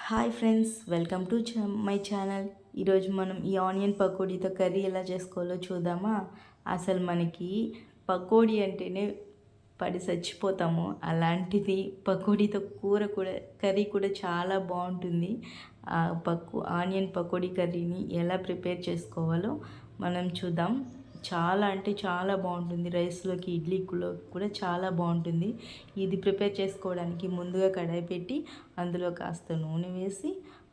Hi friends, welcome to my channel. ఈరోజు మనం ఈ ఆనియన్ పకోడీతో కర్రీ ఎలా చేసుకోవాలో చూద్దామా. అసలు మనకి పకోడీ అంటేనే పడి చచ్చిపోతాము. అలాంటిది పకోడీతో కర్రీ కూడా చాలా బాగుంటుంది. ఆనియన్ పకోడీ కర్రీని ఎలా ప్రిపేర్ చేసుకోవాలో మనం చూద్దాం. చాలా అంటే చాలా బాగుంటుంది. రైస్లోకి, ఇడ్లీలో కూడా చాలా బాగుంటుంది. ఇది ప్రిపేర్ చేసుకోవడానికి ముందుగా కడాయి పెట్టి అందులో కాస్త నూనె వేసి,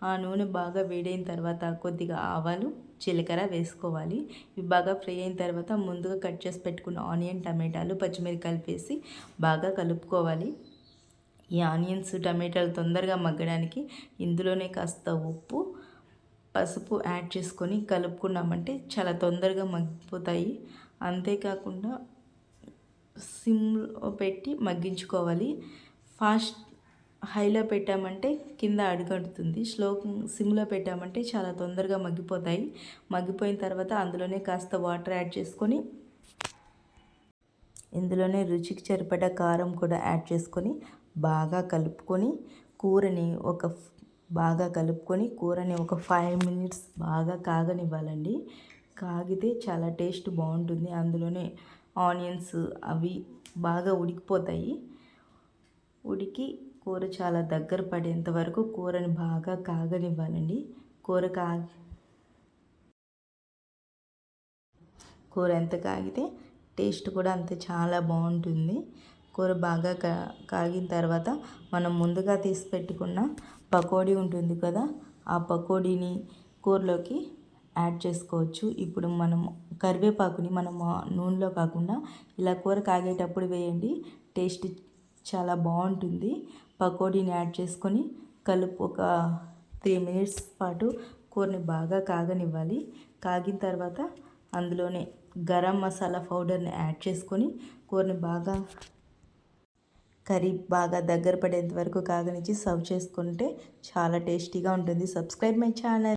ఆ నూనె బాగా వేడైన తర్వాత కొద్దిగా ఆవాలు, జీలకర్ర వేసుకోవాలి. ఇవి బాగా ఫ్రై అయిన తర్వాత ముందుగా కట్ చేసి పెట్టుకున్న ఆనియన్, టమాటాలు, పచ్చిమిరపకాయలు వేసి బాగా కలుపుకోవాలి. ఈ ఆనియన్స్, టమాటాలు తొందరగా మగ్గడానికి ఇందులోనే కాస్త ఉప్పు, పసుపు యాడ్ చేసుకొని కలుపుకున్నామంటే చాలా తొందరగా మగ్గిపోతాయి. అంతేకాకుండా సిమ్లో పెట్టి మగ్గించుకోవాలి. హైలో పెట్టామంటే కింద అడుగంటుతుంది. సిమ్లో పెట్టామంటే చాలా తొందరగా మగ్గిపోతాయి. మగ్గిపోయిన తర్వాత అందులోనే కాస్త వాటర్ యాడ్ చేసుకొని, ఇందులోనే రుచికి సరిపడా కారం కూడా యాడ్ చేసుకొని బాగా కలుపుకొని కూరని ఒక 5 మినిట్స్ బాగా కాగనివ్వాలండి. కాగితే చాలా టేస్ట్ బాగుంటుంది. అందులోనే ఆనియన్స్ అవి బాగా ఉడికిపోతాయి. కూర చాలా దగ్గర పడేంత వరకు కూరని బాగా కాగనివ్వాలండి. కూర ఎంత కాగితే టేస్ట్ కూడా అంతే చాలా బాగుంటుంది. కూర బాగా కాగిన తర్వాత మనం ముందుగా తీసి పెట్టుకున్న పకోడీ ఉంటుంది కదా, ఆ పకోడీని కూరలోకి యాడ్ చేసుకోవచ్చు. ఇప్పుడు కరివేపాకుని నూనెలో కాకుండా ఇలా కూర కాగేటప్పుడు వేయండి. టేస్ట్ చాలా బాగుంటుంది. పకోడీని యాడ్ చేసుకొని ఒక 3 మినిట్స్ పాటు కూరని బాగా కాగనివ్వాలి. కాగిన తర్వాత అందులోనే గరం మసాలా పౌడర్ని యాడ్ చేసుకొని కర్రీ బాగా దగ్గర పడేంత వరకు కాగనిచ్చి సర్వ్ చేసుకుంటే చాలా టేస్టీగా ఉంటుంది. Subscribe my channel.